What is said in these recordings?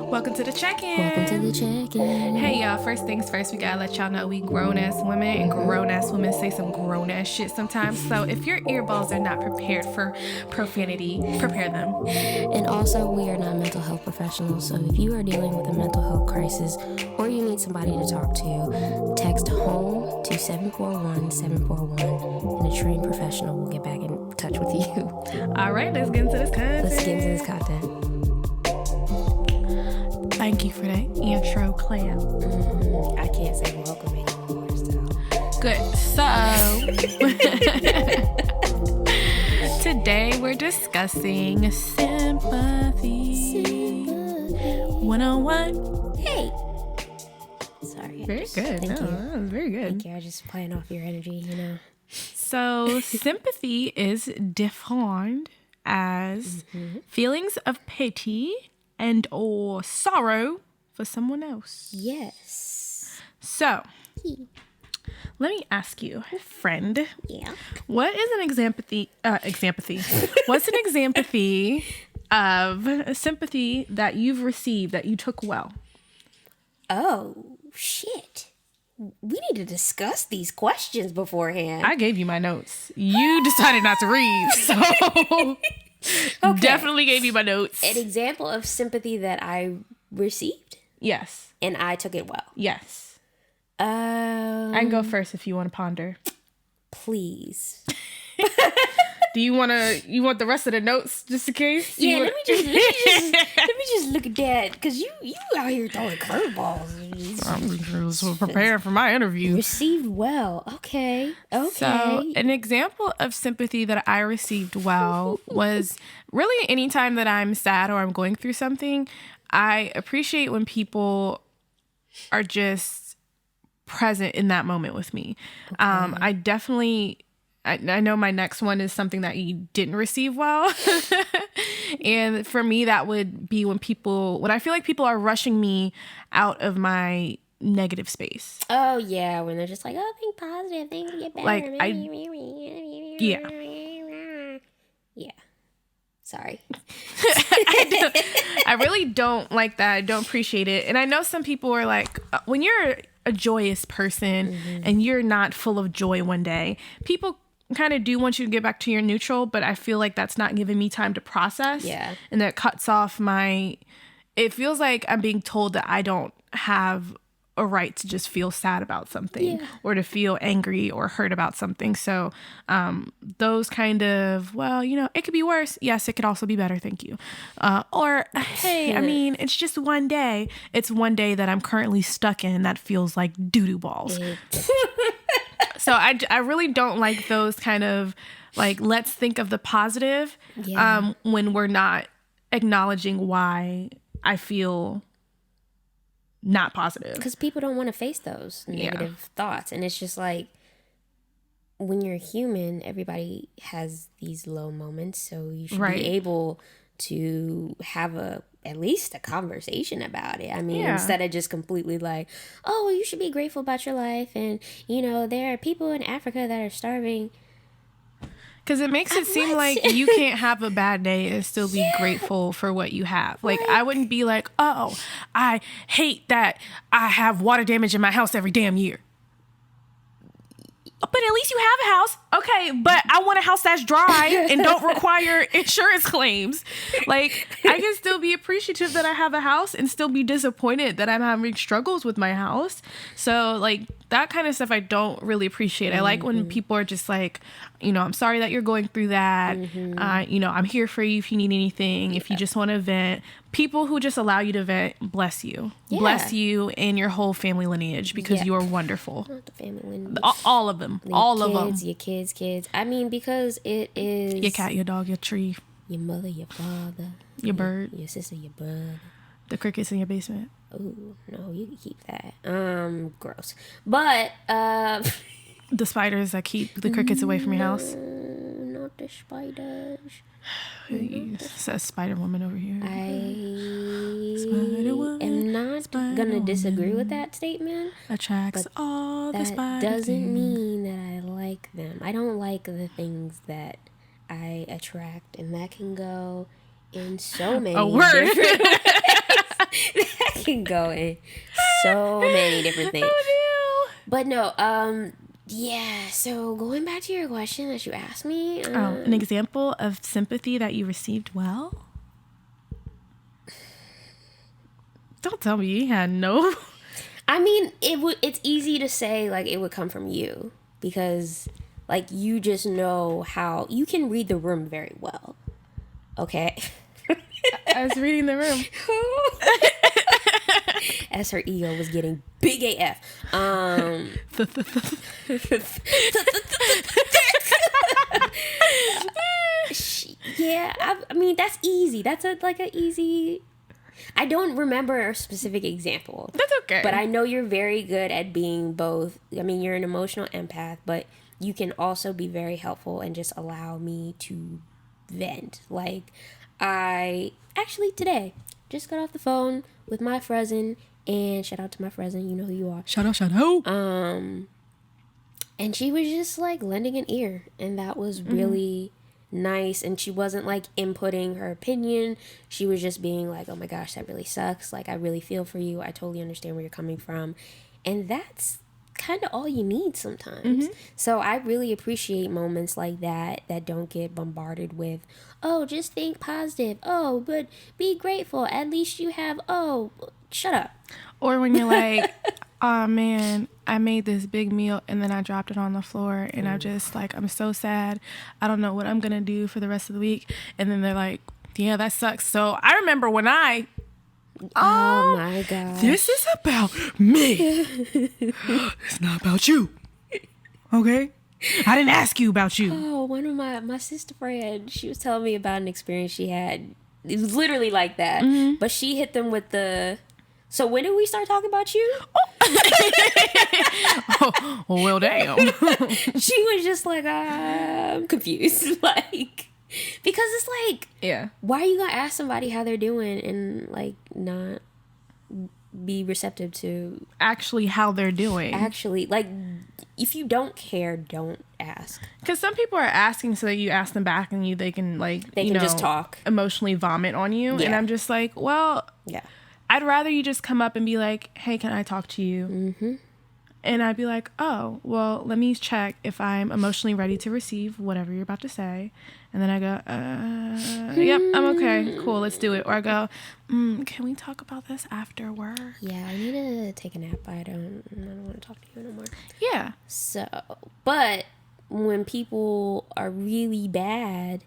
Welcome to the check-in. Welcome to the check-in. Hey, y'all. First things first, we gotta let y'all know we grown-ass women, and grown-ass women say some grown-ass shit sometimes. So if your earballs are not prepared for profanity, prepare them. And also, we are not mental health professionals, so if you are dealing with a mental health crisis or you need somebody to talk to, text HOME to 741-741, and a trained professional will get back in touch with you. All right, let's get into this content. Thank you for that intro clap. I can't say welcome anymore, so. Good. So, today we're discussing sympathy. 101. Hey. Sorry. Very good. Thank you. That was very good. Thank you. I was just playing off your energy, you know. So, sympathy is defined as feelings of pity and or sorrow for someone else. Yes. So, let me ask you, friend. Yeah. What is an What's an exampathy of a sympathy that you've received that you took well? Oh, shit. We need to discuss these questions beforehand. I gave you my notes. You decided not to read, so Okay. definitely gave you my notes. An example of sympathy that I received Yes. and I took it well. Yes. I can go first if you want to ponder. Please. Do you want the rest of the notes just in case? Let me just look at that, because you out here throwing curveballs. I'm just preparing for my interview. Received well. Okay. So, an example of sympathy that I received well was really anytime that I'm sad or I'm going through something, I appreciate when people are just present in that moment with me. Okay. I know my next one is something that you didn't receive well. And for me, that would be when I feel like people are rushing me out of my negative space. Oh, yeah. When they're just like, oh, think positive, things get better. Like, yeah. Yeah. Sorry. I really don't like that. I don't appreciate it. And I know some people are like, when you're a joyous person and you're not full of joy one day, people kind of do want you to get back to your neutral, but I feel like that's not giving me time to process. Yeah. And that cuts off it feels like I'm being told that I don't have a right to just feel sad about something or to feel angry or hurt about something. So those kind of, it could be worse. Yes, it could also be better. Thank you. Or, hey, I mean, it's just one day. It's one day that I'm currently stuck in that feels like doo-doo balls. So I really don't like those kind of, like, let's think of the positive when we're not acknowledging why I feel not positive. Because people don't want to face those negative thoughts. And it's just like, when you're human, everybody has these low moments. So you should be able to have at least a conversation about it. I mean, instead of just completely like, oh, you should be grateful about your life. And, there are people in Africa that are starving. Because it makes it seem like you can't have a bad day and still be grateful for what you have. Like, I wouldn't be like, oh, I hate that I have water damage in my house every damn year. But at least you have a house. Okay, but I want a house that's dry and don't require insurance claims. Like, I can still be appreciative that I have a house and still be disappointed that I'm having struggles with my house. So, like, that kind of stuff I don't really appreciate. I like when people are just like, I'm sorry that you're going through that. I'm here for you if you need anything. If you just want to vent. People who just allow you to vent, bless you. Yeah. Bless you and your whole family lineage, because you are wonderful. Not the family lineage. All of them. All of them. Your kids. I mean, because it is... Your cat, your dog, your tree. Your mother, your father. Your bird. Your sister, your brother. The crickets in your basement. Oh, no, you can keep that. Gross. But, the spiders that keep the crickets away from your house. Not the spiders. It says Spider Woman over here. I am not going to disagree with that statement. Attracts all the spiders. That doesn't mean that I like them. I don't like the things that I attract, and that can go in so many different ways. can go in so many different things. Oh, no. But no, yeah, so going back to your question that you asked me. An example of sympathy that you received well? Don't tell me you had no. I mean, it's easy to say, like, it would come from you. Because, like, you just know how... You can read the room very well. Okay? I was reading the room. As her ego was getting big AF. Yeah, I mean, that's easy. That's an easy... I don't remember a specific example. That's okay. But I know you're very good at being both. I mean, you're an emotional empath, but you can also be very helpful and just allow me to vent. Like, I actually today just got off the phone with my cousin, and shout out to my cousin, you know who you are. Shout out. And she was just like lending an ear, and that was really nice. And she wasn't like inputting her opinion. She was just being like, oh my gosh, that really sucks. Like, I really feel for you. I totally understand where you're coming from. And that's kind of all you need sometimes. So I really appreciate moments like that don't get bombarded with, oh, just think positive. Oh, but be grateful. At least you have, oh, shut up. Or when you're like, oh man, I made this big meal and then I dropped it on the floor and I'm just like, I'm so sad. I don't know what I'm going to do for the rest of the week. And then they're like, yeah, that sucks. So I remember when oh my God. This is about me. It's not about you. Okay? I didn't ask you about you. Oh, one of my sister friend, she was telling me about an experience she had. It was literally like that. But she hit them with so when did we start talking about you? Oh, well, damn. She was just like, I'm confused. Like, because it's like, yeah, why are you gonna ask somebody how they're doing and like not be receptive to actually how they're doing? Actually, like, if you don't care, don't ask. Because some people are asking so that you ask them back and they can like they can just talk, emotionally vomit on you. Yeah. And I'm just like, well, yeah, I'd rather you just come up and be like, hey, can I talk to you? And I'd be like, oh, well, let me check if I'm emotionally ready to receive whatever you're about to say. And then I go, yep, I'm okay. Cool, let's do it. Or I go, can we talk about this after work? Yeah, I need to take a nap. I don't want to talk to you anymore. Yeah. So, but when people are really bad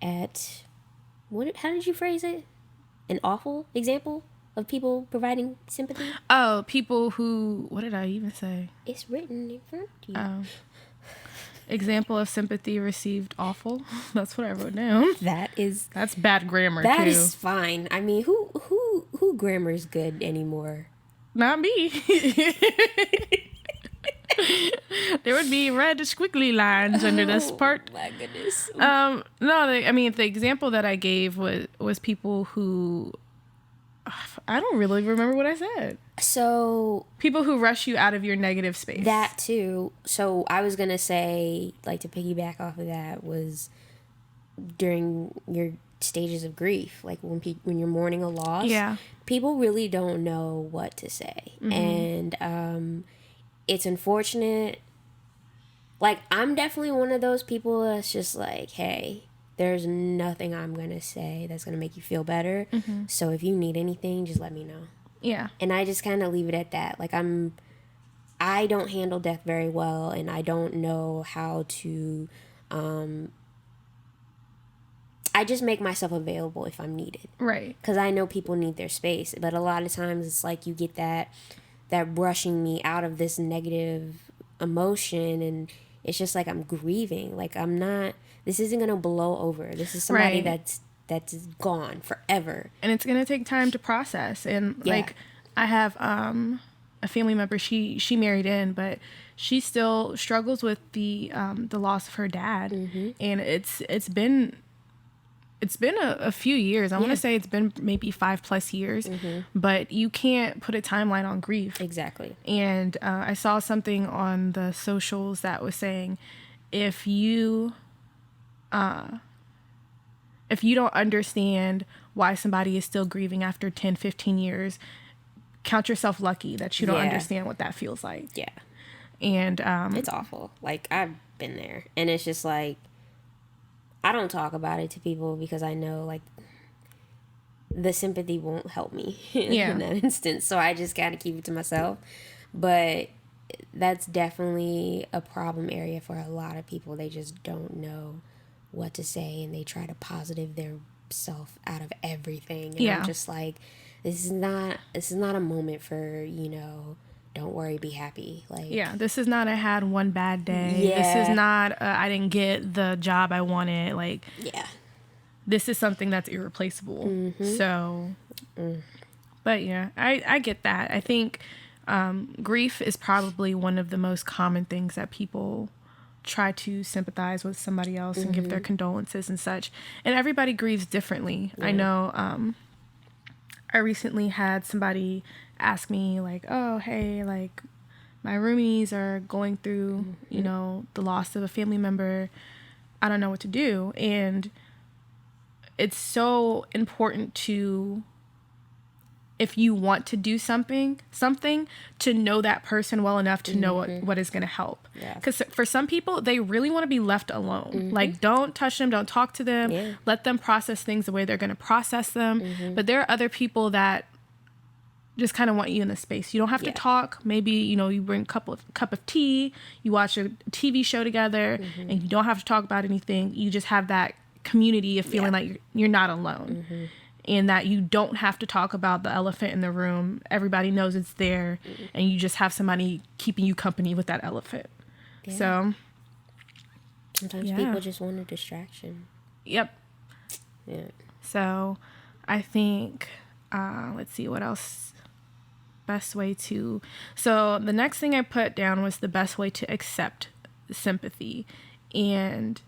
at, how did you phrase it? An awful example of people providing sympathy? Oh, people who, what did I even say? It's written in front of you. Oh. Example of sympathy received awful. That's what I wrote down. That's bad grammar, that too. That is fine. I mean, who grammar is good anymore? Not me. There would be red squiggly lines under this part. Oh my goodness. No, the example that I gave was people who, I don't really remember what I said. So people who rush you out of your negative space. That too. So I was gonna say, like, to piggyback off of that, was during your stages of grief, like when you're mourning a loss. Yeah. People really don't know what to say, and it's unfortunate. Like, I'm definitely one of those people that's just like, hey, there's nothing I'm going to say that's going to make you feel better. So if you need anything, just let me know. Yeah. And I just kind of leave it at that. Like, I don't handle death very well, and I don't know how to, I just make myself available if I'm needed. Right. Because I know people need their space. But a lot of times it's like you get that brushing me out of this negative emotion, and it's just like I'm grieving. Like, this isn't going to blow over. This is somebody that's gone forever. And it's going to take time to process. And like, I have a family member, she married in, but she still struggles with the loss of her dad. And it's been a few years. I want to say it's been maybe 5+ years, but you can't put a timeline on grief. Exactly. And I saw something on the socials that was saying, if you don't understand why somebody is still grieving after 10, 15 years, count yourself lucky that you don't understand what that feels like. Yeah. And it's awful. Like, I've been there, and it's just like, I don't talk about it to people because I know, like, the sympathy won't help me in that instance. So I just got to keep it to myself. But that's definitely a problem area for a lot of people. They just don't know what to say, and they try to positive their self out of everything. And I'm just like, this is not a moment for, don't worry, be happy. Like, this is not I had one bad day. This is not I didn't get the job I wanted. Like, this is something that's irreplaceable. So, but I get that. I think grief is probably one of the most common things that people try to sympathize with somebody else and give their condolences and such. And everybody grieves differently. I know I recently had somebody ask me, like, oh, hey, like, my roomies are going through, the loss of a family member. I don't know what to do. And it's so important to, if you want to do something to know that person well enough to know what is going to help. Because for some people, they really want to be left alone. Like, don't touch them, don't talk to them, let them process things the way they're going to process them. But there are other people that just kind of want you in the space. You don't have to talk. Maybe, you bring a cup of tea, you watch a TV show together, and you don't have to talk about anything. You just have that community of feeling like you're not alone. And that you don't have to talk about the elephant in the room. Everybody knows it's there, and you just have somebody keeping you company with that elephant. So sometimes people just want a distraction. Yep. Yeah. So I think, let's see what else. Best way to. So the next thing I put down was the best way to accept sympathy. And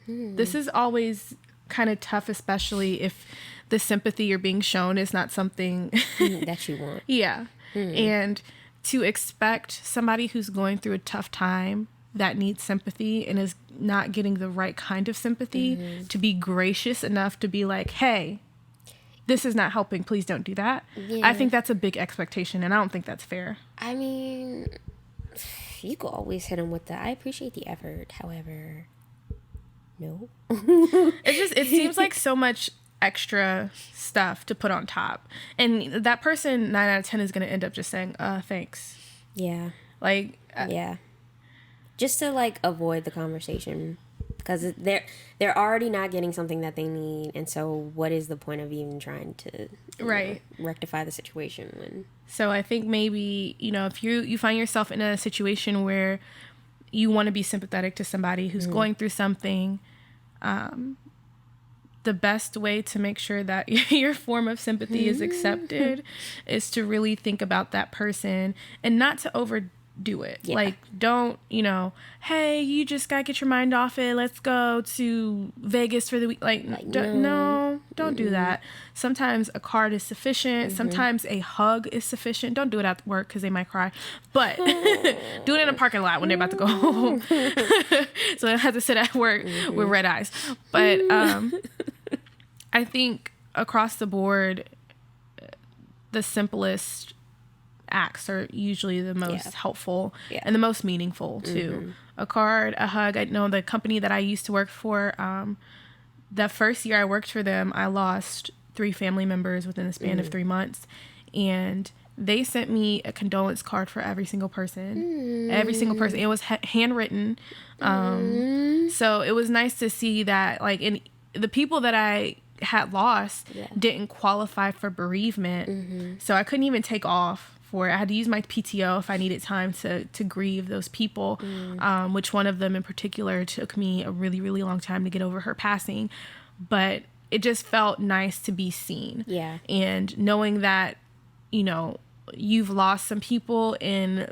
this is always kind of tough, especially if the sympathy you're being shown is not something that you want. And to expect somebody who's going through a tough time that needs sympathy and is not getting the right kind of sympathy to be gracious enough to be like, hey, this is not helping, please don't do that. I think that's a bbig expectation, and I don't think that's fair. I mean, you could always hit them with the, I appreciate the effort, however, no. It seems like so much extra stuff to put on top, and that person 9 out of 10 is going to end up just saying thanks. Like just to, like, avoid the conversation, because they're already not getting something that they need, and so what is the point of even trying to rectify the situation? So I think maybe, if you find yourself in a situation where you want to be sympathetic to somebody who's going through something, the best way to make sure that your form of sympathy is accepted is to really think about that person and not to overdo it. Like, don't, hey, you just gotta get your mind off it, let's go to Vegas for the week. Like don't do that. Sometimes a card is sufficient. Sometimes a hug is sufficient. Don't do it at work because they might cry, but do it in a parking lot when they're about to go home. So they don't have to sit at work with red eyes. But I think across the board, the simplest acts are usually the most helpful and the most meaningful too. A card, a hug. I know the company that I used to work for, the first year I worked for them, I lost 3 family members within the span of 3 months, and they sent me a condolence card for every single person. It was handwritten. So it was nice to see that, like, in the people that I had lost didn't qualify for bereavement. So I couldn't even take off for it. I had to use my PTO if I needed time to grieve those people, which one of them in particular took me a really, really long time to get over her passing. But it just felt nice to be seen. And knowing that, you've lost some people in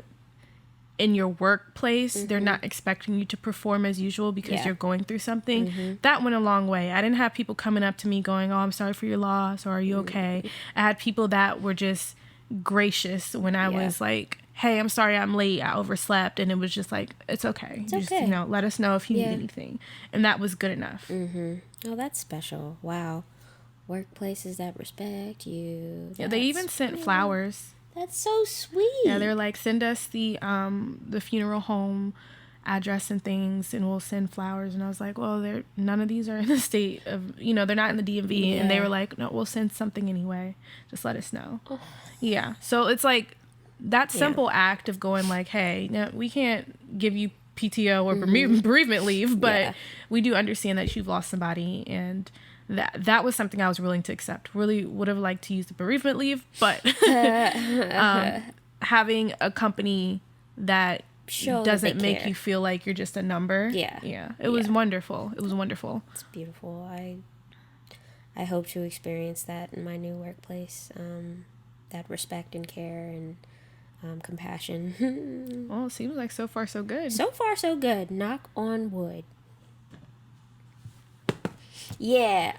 your workplace, they're not expecting you to perform as usual because you're going through something. That went a long way. I didn't have people coming up to me going, oh, I'm sorry for your loss, or are you okay? I had people that were just gracious when I was like, hey, I'm sorry I'm late, I overslept, and it was just like, it's okay. Just, let us know if you need anything. And that was good enough. Oh, that's special. Wow. Workplaces that respect you. Yeah, they even sent flowers. That's so sweet. Yeah, they're like, send us the funeral home address and things, and we'll send flowers. And I was like, well, none of these are in the state of, they're not in the DMV. Yeah. And they were like, no, we'll send something anyway. Just let us know. Oh. Yeah. So it's like that simple act of going like, hey, no, we can't give you PTO or bereavement leave, but we do understand that you've lost somebody, and that was something I was willing to accept. Really would have liked to use the bereavement leave, but having a company that doesn't make you feel like you're just a number. Yeah. It was wonderful. It was wonderful. It's beautiful. I hope to experience that in my new workplace. That respect and care and compassion. Well, it seems like so far so good. So far so good. Knock on wood. Yeah,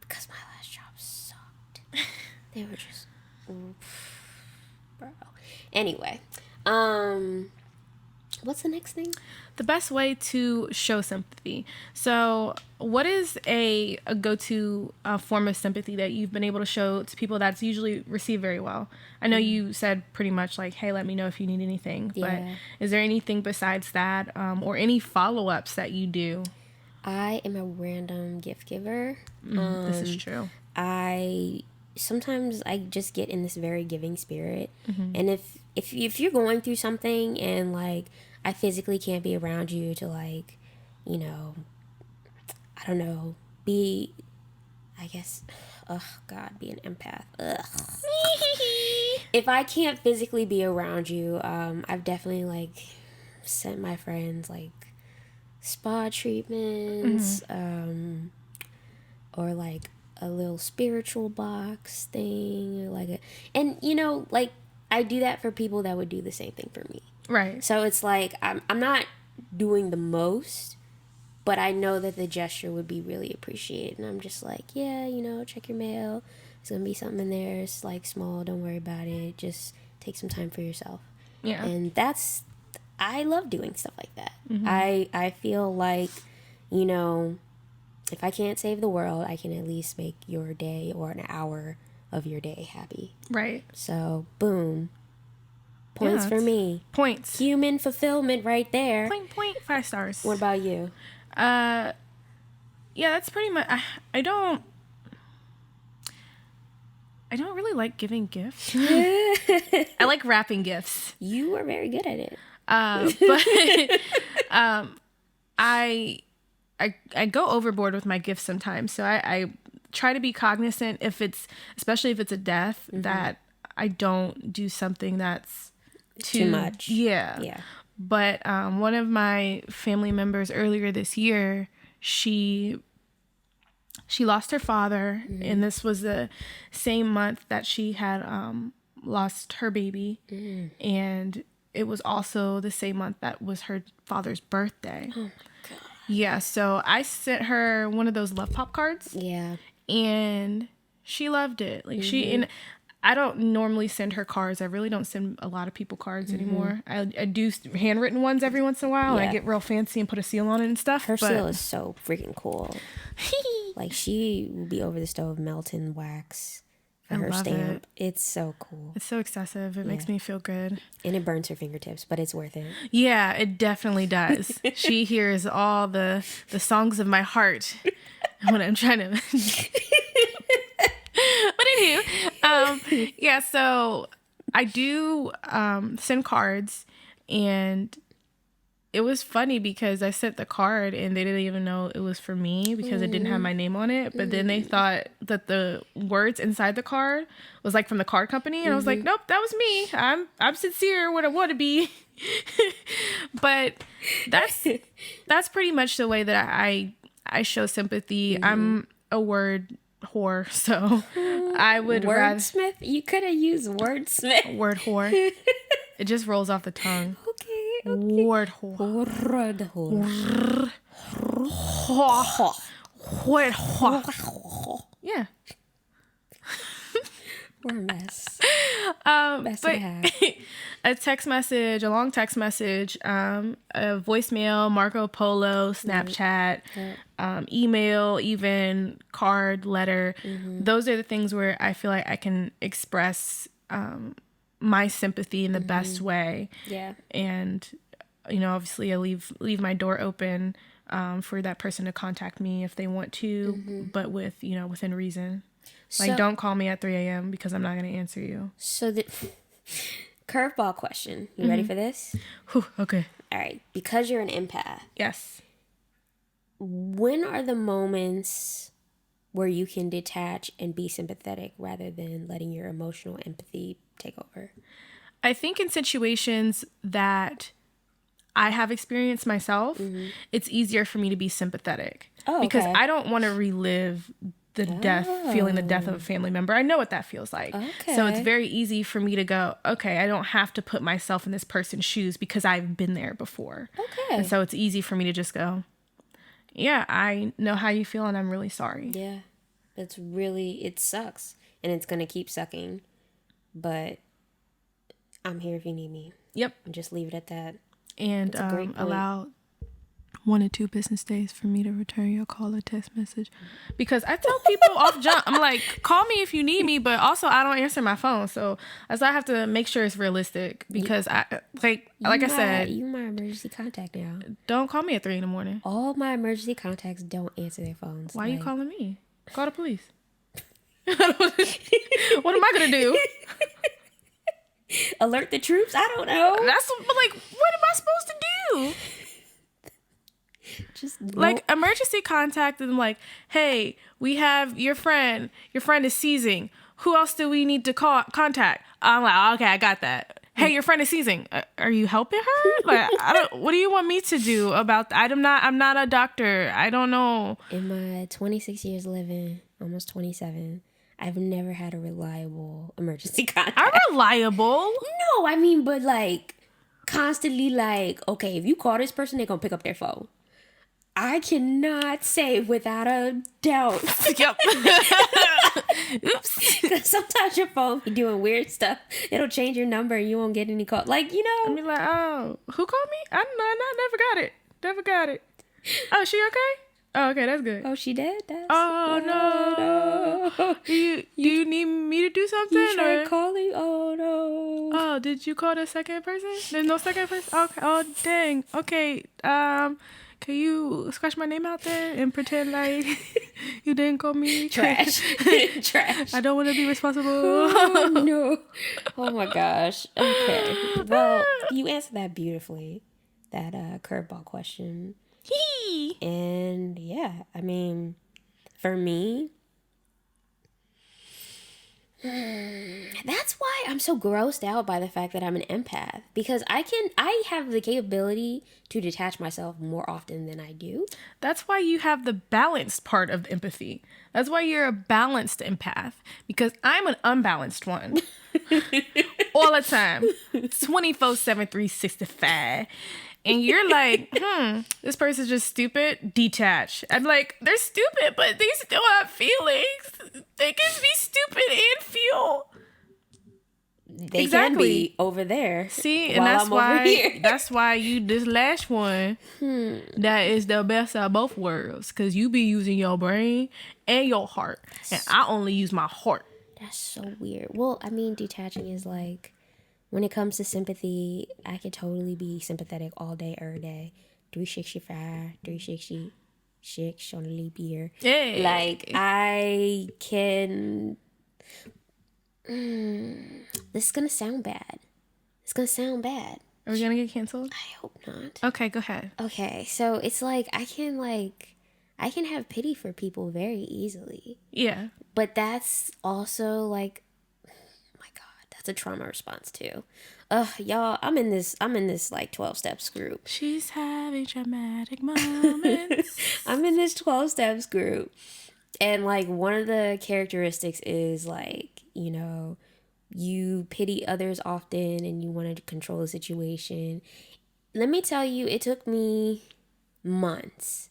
because my last job sucked. They were just, bro. Anyway, what's the next thing? The best way to show sympathy. So what is a go-to form of sympathy that you've been able to show to people that's usually received very well? I know you said pretty much like, hey, let me know if you need anything. But is there anything besides that, or any follow-ups that you do? I am a random gift giver. This is true. Sometimes I just get in this very giving spirit. And if you're going through something and like I physically can't be around you to like, I don't know, be an empath. If I can't physically be around you, I've definitely like sent my friends like spa treatments, or like a little spiritual box thing, like I do that for people that would do the same thing for me. Right. So it's like I'm not doing the most, but I know that the gesture would be really appreciated, and I'm just like, check your mail. There's gonna be something in there. It's like small. Don't worry about it. Just take some time for yourself. Yeah. And I love doing stuff like that. I feel like, if I can't save the world, I can at least make your day or an hour of your day happy. Right. So, boom. Points for me. Points. Human fulfillment right there. Point, 5 stars. What about you? Yeah, that's pretty much... I don't really like giving gifts. I like wrapping gifts. You are very good at it. But I go overboard with my gifts sometimes. So I try to be cognizant especially if it's a death, that I don't do something that's too much. Yeah. But one of my family members earlier this year, she lost her father, and this was the same month that she had lost her baby, and it was also the same month that was her father's birthday. Oh my God. Yeah, so I sent her one of those love pop cards. Yeah. And she loved it. Like and I don't normally send her cards. I really don't send a lot of people cards anymore. I do handwritten ones every once in a while. And I get real fancy and put a seal on it and stuff. Her seal is so freaking cool. Like she will be over the stove melting wax for her stamp. It's so cool. It's so excessive. It makes me feel good. And it burns her fingertips, but it's worth it. Yeah, it definitely does. She hears all the songs of my heart when I'm trying to... But anywho, so I do send cards, and it was funny because I sent the card and they didn't even know it was for me because it didn't have my name on it. But then they thought that the words inside the card was like from the card company, and I was like, nope, that was me. I'm sincere when I want to be. But that's pretty much the way that I show sympathy. I'm a word whore, so I would wordsmith. You could have used wordsmith. Word whore. It just rolls off the tongue. Okay. Word whore. Word whore. Word whore. Yeah. We're a mess. Best but to have. a text message, a long text message, a voicemail, Marco Polo, Snapchat, email, even card, letter. Those are the things where I feel like I can express my sympathy in the best way. Yeah. And, obviously I leave my door open for that person to contact me if they want to, but within reason. Like, don't call me at 3 a.m. because I'm not going to answer you. So the curveball question. You ready for this? Whew, okay. All right. Because you're an empath. Yes. When are the moments where you can detach and be sympathetic rather than letting your emotional empathy take over? I think in situations that I have experienced myself, it's easier for me to be sympathetic. Oh, because okay. I don't want to relive the feeling the death of a family member. I know what that feels like. Okay. So it's very easy for me to go, okay, I don't have to put myself in this person's shoes because I've been there before. Okay. And so it's easy for me to just go, yeah, I know how you feel and I'm really sorry. Yeah. It sucks. And it's going to keep sucking. But I'm here if you need me. Yep. And just leave it at that. And allow 1 to 2 business days for me to return your call or text message. Because I tell people off jump, I'm like, call me if you need me, but also I don't answer my phone. So I have to make sure it's realistic because I said, you my emergency contact now. Don't call me at 3 a.m. All my emergency contacts don't answer their phones. Why are you calling me? Call the police. What am I going to do? Alert the troops? I don't know. What am I supposed to do? Just emergency contact and hey, we have your friend is seizing. Who else do we need to contact? I'm like, okay, I got that. Hey, your friend is seizing. Are you helping her? What do you want me to do about that? I'm not a doctor. I don't know. In my 26 years living, almost 27, I've never had a reliable emergency contact. I'm reliable. No, I mean, but constantly okay, if you call this person, they're going to pick up their phone. I cannot say without a doubt. Yep. Oops. Because sometimes your phone be doing weird stuff. It'll change your number and you won't get any call. I mean, oh, who called me? I never got it. Never got it. Oh, she okay? Oh, okay, that's good. Oh, she dead? No. Do you need me to do something? You tried calling? Oh, no. Oh, did you call the second person? There's no second person? Okay. Oh, dang. Okay. Can you scratch my name out there and pretend like you didn't call me? Trash. Trash. I don't want to be responsible. Oh, no. Oh, my gosh. Okay. Well, you answered that beautifully. That curveball question. And yeah, I mean, for me, that's why I'm so grossed out by the fact that I'm an empath, because I have the capability to detach myself more often than I do. That's why you have the balanced part of empathy. That's why you're a balanced empath, because I'm an unbalanced one. All the time. 24/7, 365. And you're like, this person's just stupid, detach. I'm like, they're stupid, but they still have feelings. They can be stupid and feel. They can be over there. See, and that's why you this last one, that is the best of both worlds. Because you be using your brain and your heart. And I only use my heart. That's so weird. Well, I mean, detaching is when it comes to sympathy, I could totally be sympathetic all day, every day. 365, 366 on a leap year. Yeah. I can... this is going to sound bad. Are we going to get canceled? I hope not. Okay, go ahead. Okay, so it's I can have pity for people very easily. Yeah. But that's also a trauma response too. Y'all, I'm in this 12 steps group. She's having traumatic moments. I'm in this 12 steps group. And one of the characteristics is you pity others often and you want to control the situation. Let me tell you, it took me months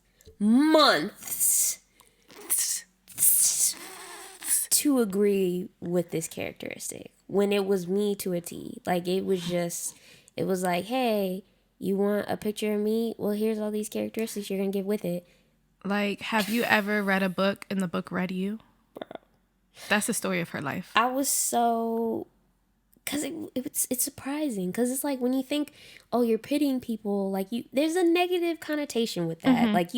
to agree with this characteristic when it was me to a T. Like, it was like, hey, you want a picture of me? Well, here's all these characteristics you're going to get with it. Like, have you ever read a book and the book read you? Bro. That's the story of her life. I was so... Because it's surprising. Because it's like when you think, oh, you're pitying people, like there's a negative connotation with that. Like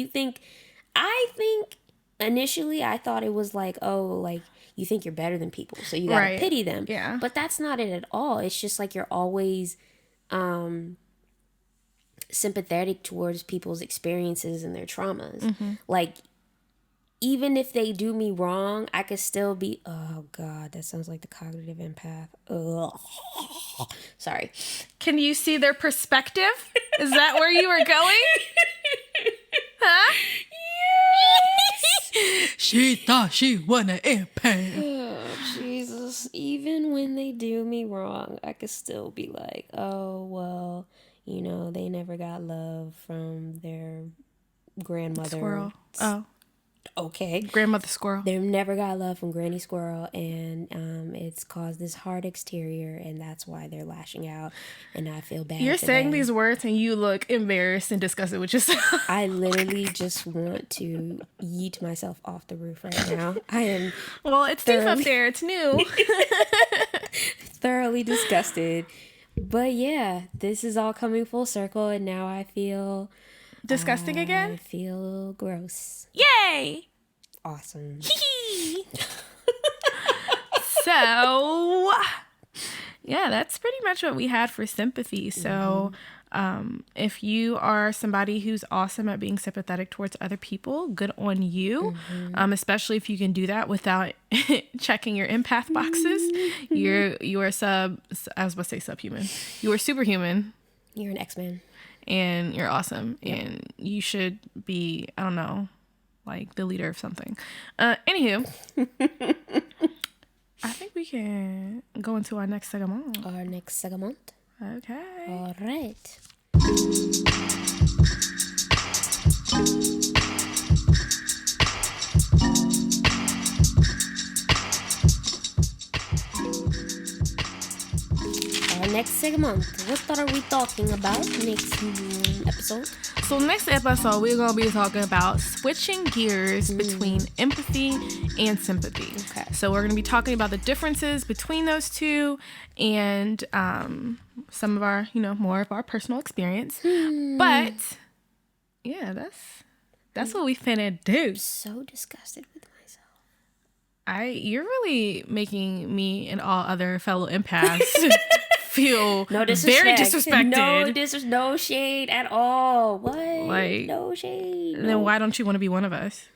I think initially I thought it was like, oh, like you think you're better than people, so you gotta pity them. Yeah. But that's not it at all. It's just like you're always sympathetic towards people's experiences and their traumas. Like, even if they do me wrong, I could still be, oh God, that sounds like the cognitive empath. Ugh. Sorry. Can you see their perspective? Is that where you were going? Huh? Yes! She thought she was an empath. Oh, Jesus. Even when they do me wrong, I could still be like, oh, well, you know, they never got love from their grandmother. Squirrel. Oh. Okay. Grandmother squirrel. They never got love from Granny Squirrel, and it's caused this hard exterior, and that's why they're lashing out, and I feel bad. You're saying them. These words, and you look embarrassed and disgusted with yourself. I literally just want to yeet myself off the roof right now. I am. Well, it's safe up there. It's new. Thoroughly disgusted. But yeah, this is all coming full circle, and now I feel... Disgusting again? I feel gross. Yay! Awesome. So, yeah, that's pretty much what we had for sympathy. So, if you are somebody who's awesome at being sympathetic towards other people, good on you. Especially if you can do that without checking your empath boxes. You're I was about to say subhuman. You are superhuman. You're an X-Men. And you're awesome. Yep. And you should be, I don't know, like the leader of something. Anywho, I think we can go into our next segment. Our next segment. Okay. All right. Next segment. What are we talking about next episode? So next episode, we're going to be talking about switching gears between empathy and sympathy. Okay. So we're going to be talking about the differences between those two and some of our, more of our personal experience. But, yeah, that's what we finna do. I'm so disgusted with myself. You're really making me and all other fellow empaths feel very disrespected. No shade at all. What? Like, no shade. Then why don't you want to be one of us?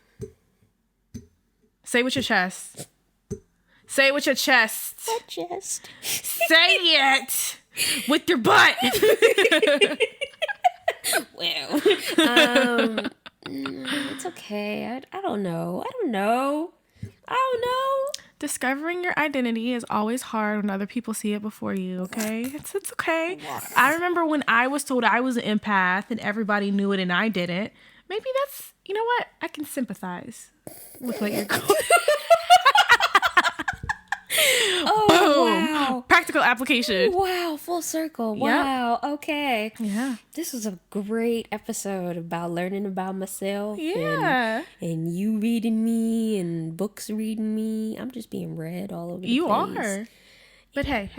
Say it with your chest. Say it with your chest. My chest. Say it with your butt. Well, it's okay. I don't know. Discovering your identity is always hard when other people see it before you, okay? It's okay. I remember when I was told I was an empath and everybody knew it and I didn't. Maybe that's, you know what? I can sympathize with what you're going. Oh, boom. Wow. Practical application. Wow, full circle. Wow. Yep. Okay. Yeah. This was a great episode about learning about myself. Yeah. And you reading me and books reading me. I'm just being read all over the place. You are. But hey,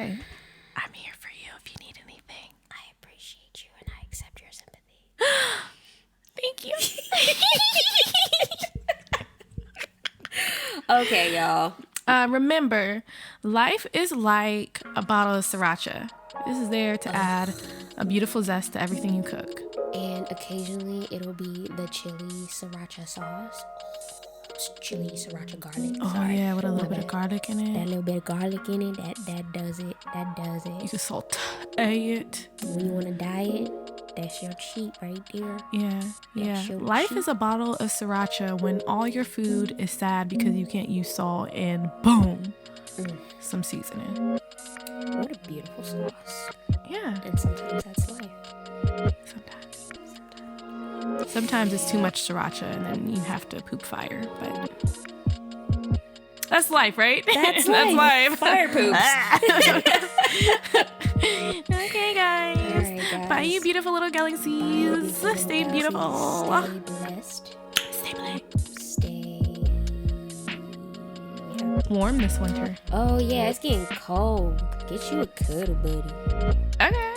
I'm here for you if you need anything. I appreciate you and I accept your sympathy. Thank you. Okay, y'all. Remember, life is like a bottle of sriracha. This is there to add a beautiful zest to everything you cook. And occasionally it'll be the chili sriracha sauce. Chili sriracha garlic. Oh, sorry. Yeah, with a little bit of garlic in it. That little bit of garlic in it, that does it. That does it. You can saute it. When you want to diet, that's your cheat right there. Yeah. Life is a bottle of sriracha when all your food is sad because you can't use salt and boom, some seasoning. What a beautiful sauce. Yeah. And sometimes that's life. Sometimes it's too much sriracha and then you have to poop fire. But That's life, right? That's life. Fire poops. Okay, guys. All right, guys. Bye, you beautiful little galaxies. Stay beautiful. Stay blessed. Stay blessed. Stay warm this winter. Oh yeah, it's getting cold. Get you a cuddle buddy. Okay.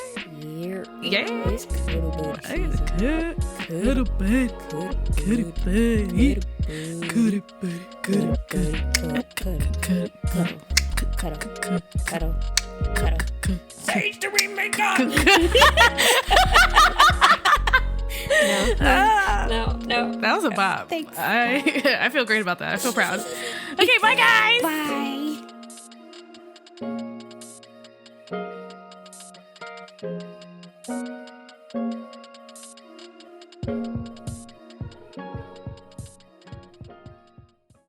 Yeah. It's cuddle buddy season. Cuddle buddy. Cuddle buddy. Cuddle buddy. Cuddle. Sage the Rainmaker. No. That was a bop. Thanks. I feel great about that. I feel proud. Okay, bye guys. Bye.